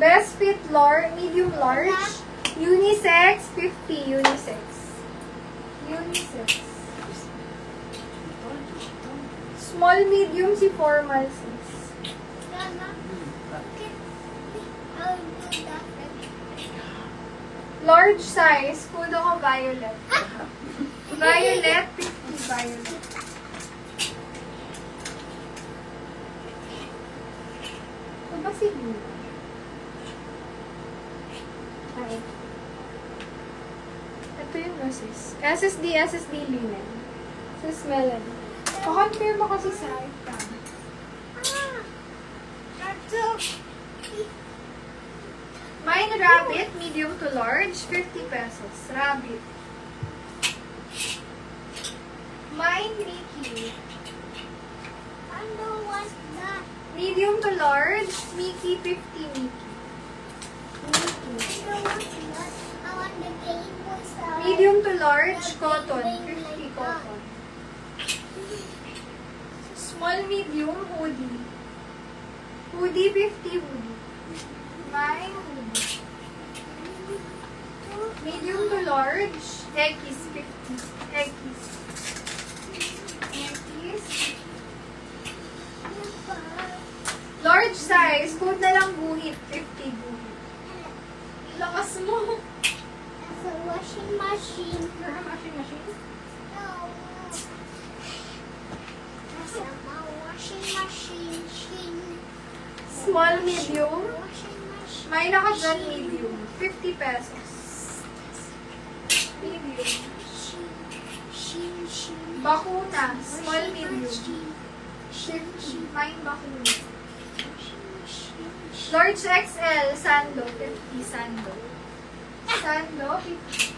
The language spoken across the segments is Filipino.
Best fit medium large. Unisex, 50 unisex. Unisex. Small medium si formal sis. Large size, kudo ko violet. Violet, 50 violet. Ito ba si Blue? Ay. Ito yung sis. SSD linen. Sis Melanie. Pa-confirm mo kasi sa item. Mine rabbit, medium to large, 50 pesos. Rabbit. Mine Mickey. Medium to large, Mickey, 50 Mickey. Medium to large, cotton, 50 cotton. Small medium, hoodie. Hoodie, 50 hoodie. Mine hoodie. Medium to large, X, 50. X. Large size, code na lang guhit, 50 guhit. Lakas mo. As a washing machine. You're a washing machine? No. As a washing machine. Small, medium. Washing machine. May naka dyan, medium. 50 pesos. Medium. Bakuna, small, medium. 50. May bakuna. Large XL, Sando, 50 Sando. Sando, 50.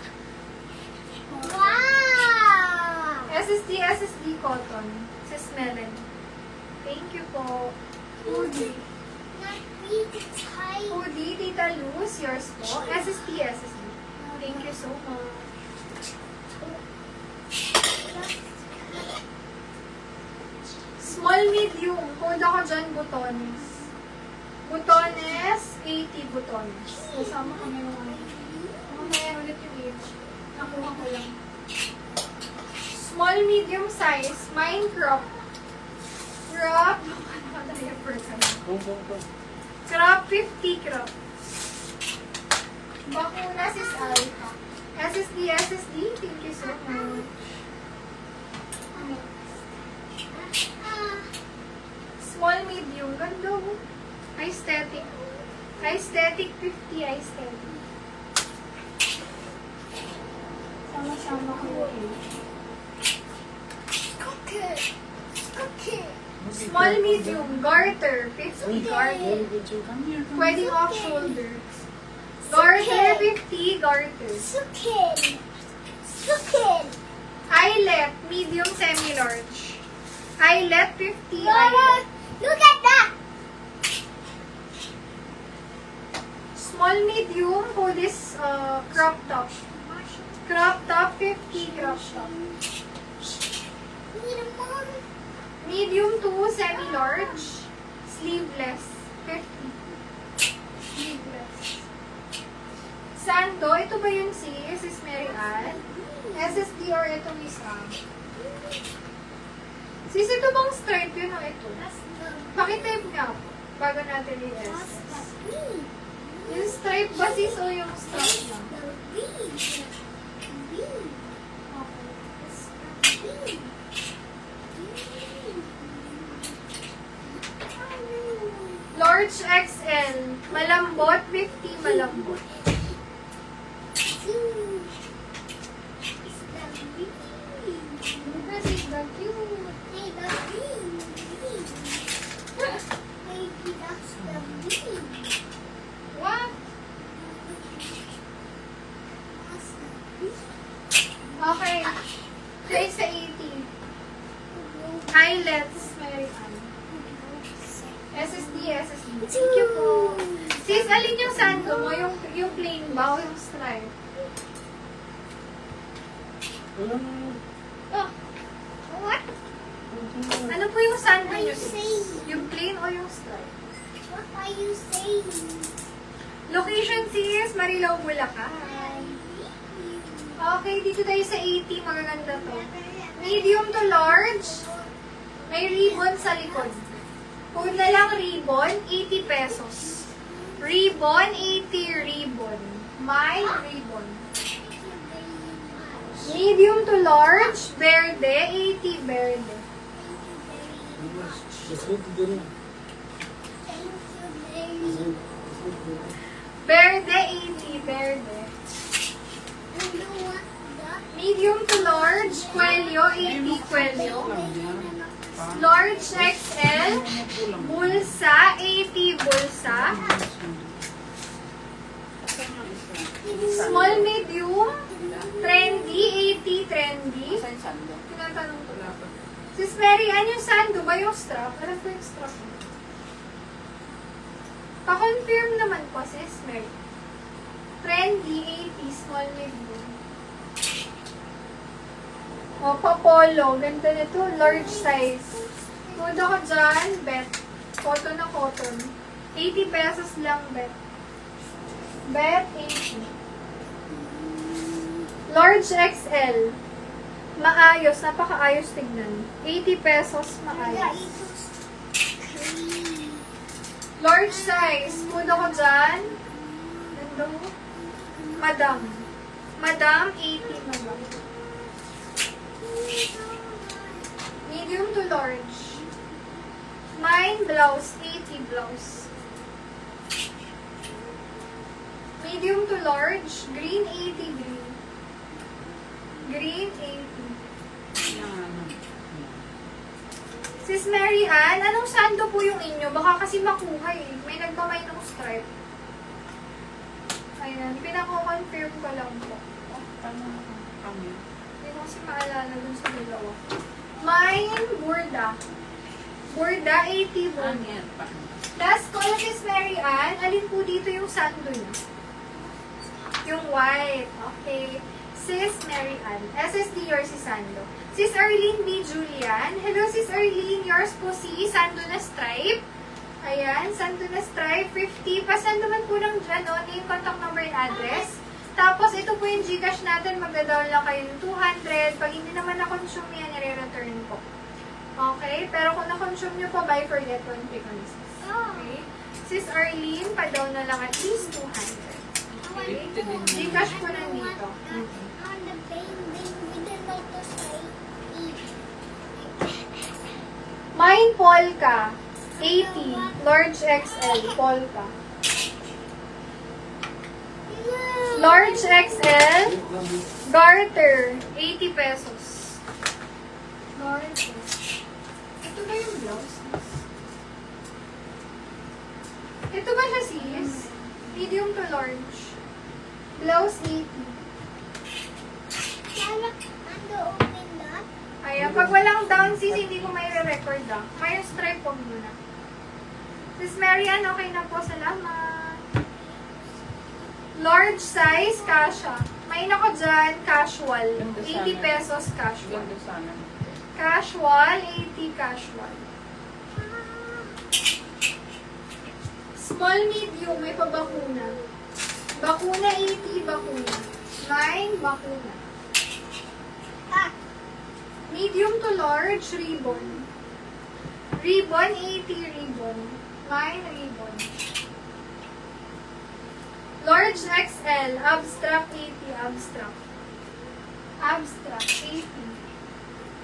Wow! SSD cotton. Sis Melanie. Thank you po. Hoodie. Not really tight. Hoodie, Tita Luz, yours po. SSD. Thank you so much. Small, medium. Code ako dyan, butones. Butones, 80 butones. Kasama ko na yung ano. Mamaya ulit yung age. Nakuha ko lang. Small, medium size. Mine crop. Crop. Diaper ka na. Crop, 50 crop. Bakuna, sis Alpha. SSD. Thank you so much. Small, medium. Ganda mo. Aesthetic. Aesthetic, 50 aesthetic. Sama-sama ko yun. Okay. Small, medium. Garter, 50 garter. Pwedeng off shoulder. Garter, 50 garter. Sukin. Eyelet, medium, semi-large. Eyelet, 50 Mama, eyelet. look at that. Small, medium, for this crop top. Crop top, 50 crop top. Medium to semi-large. Sleeveless, 50. Sleeveless. Sando, ito ba yun sis? Sis Mary Ann? SSD or itong isa? Sis, ito bang stripe yun o ito? Pakitype nga po. Bago natin i-S. Yung stripe ba sis o yung stripe lang? Large XL. Malambot, 50 malambot. This is the cute. What? Okay. Try sa 80. Eyelets, Mary Ann. SSD. Thank you po. Sis, alin yung sando mo? Yung plain ba o yung stripe? Oh. What? Ano po yung sando What are nyo? you saying? Yung plain o yung stripe? What are you saying? Location sis, Marilao, Bulacan. Okay, dito tayo sa 80. Magaganda to. Medium to large. May ribbon sa likod. Kung na lang ribbon, 80 pesos. Ribbon, 80 ribbon. May ribbon. Medium to large, verde, 80 verde. Verde, 80 verde. Medium to large, Quelio, 80 Quelio. Large XL, bulsa, 80 bulsa. Small medium, trendy, 80 trendy. Tinatanong ko lang. Sis Mary, ano yung sando ba yung strap? Alam ko yung strap. Pa-confirm naman po, sis Mary. Trendy, 80, small medium. O, pa-polo. Ganda nito. Large size. Tudo ko dyan, bet. Cotton na cotton. 80 pesos lang, bet. Bet, 80. Large XL. Maayos. Napakaayos tignan. 80 pesos, maayos. Large size. Tudo ko dyan. Ganda mo. Madam. Madam, 80 madam. Medium to large. Mine blouse, 80 blouse. Medium to large, green 80 green. Green 80. Sis Mary Ann, anong sando po yung inyo? Baka kasi makuha eh. May nagkamay ng stripe. Ayan, pinako-confirm ko lang po. Hindi ko kasi maalala dun sa dalawa. Mine, Burda. Burda, 80 Burda. Last call, Sis Mary Ann. Alin po dito yung sando niya? Yung white. Okay. Sis Mary Ann. SSD yours si Sando. Sis Arlene B. Julian. Hello, Sis Arlene. Yours po si Sando na stripe. Ayan, Sando na stripe. 50. Pasando man po lang dyan, name, contact number and address. Tapos, ito po yung Gcash natin. Magda-down lang kayo ng 200. Pag hindi naman na-consume yan, nire-return po. Okay? Pero kung na-consume nyo po, buy for get one free on sis. Okay? Sis Arlene, pa-down na lang at least 200. Okay? Gcash po nandito. On the painting with the lotus Mine Polka. 80. Large XL. Polka. Large XL. Garter. 80 pesos. Garter. Ito ba yung blouse? Ito ba siya sis? Medium to large. Blouse 80. open that. Ayan, pag walang down sis, hindi ko may re-record ah. May stripe po muna. Sis Marian, okay na po. Salamat. Large size, kasha. May nako dyan, casual. 80 pesos casual. Casual, 80 casual. Small medium, may pa bakuna. Bakuna 80, bakuna. 9, bakuna. Medium to large, ribbon. Ribbon, 80 ribbon. 9 ribbon. Large XL, abstract 80, abstract. Abstract, 80.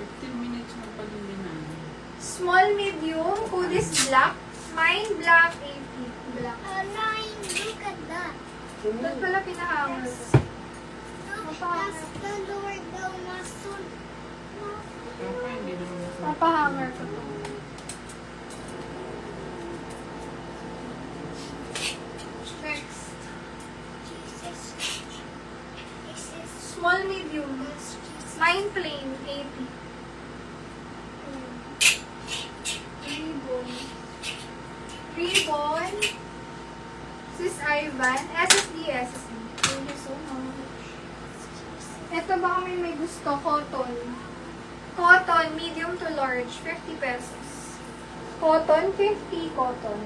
15 minutes mo pa din namin. Small medium, hoodies black. Mine black, 80. Black. Nine, look at that. Doon pala pinahangal. Look, that's the lower down na soon. Papa, hindi naman nasa... Papahanger ko to. Next. Jesus. This is Small medium. Mine plain, 80. Ribbon. Ribbon. Sis Ivan. SSD, SSD. Thank you so much. Ito baka may gusto. Cotton. Cotton, medium to large. 50 pesos. Cotton, 50 cotton.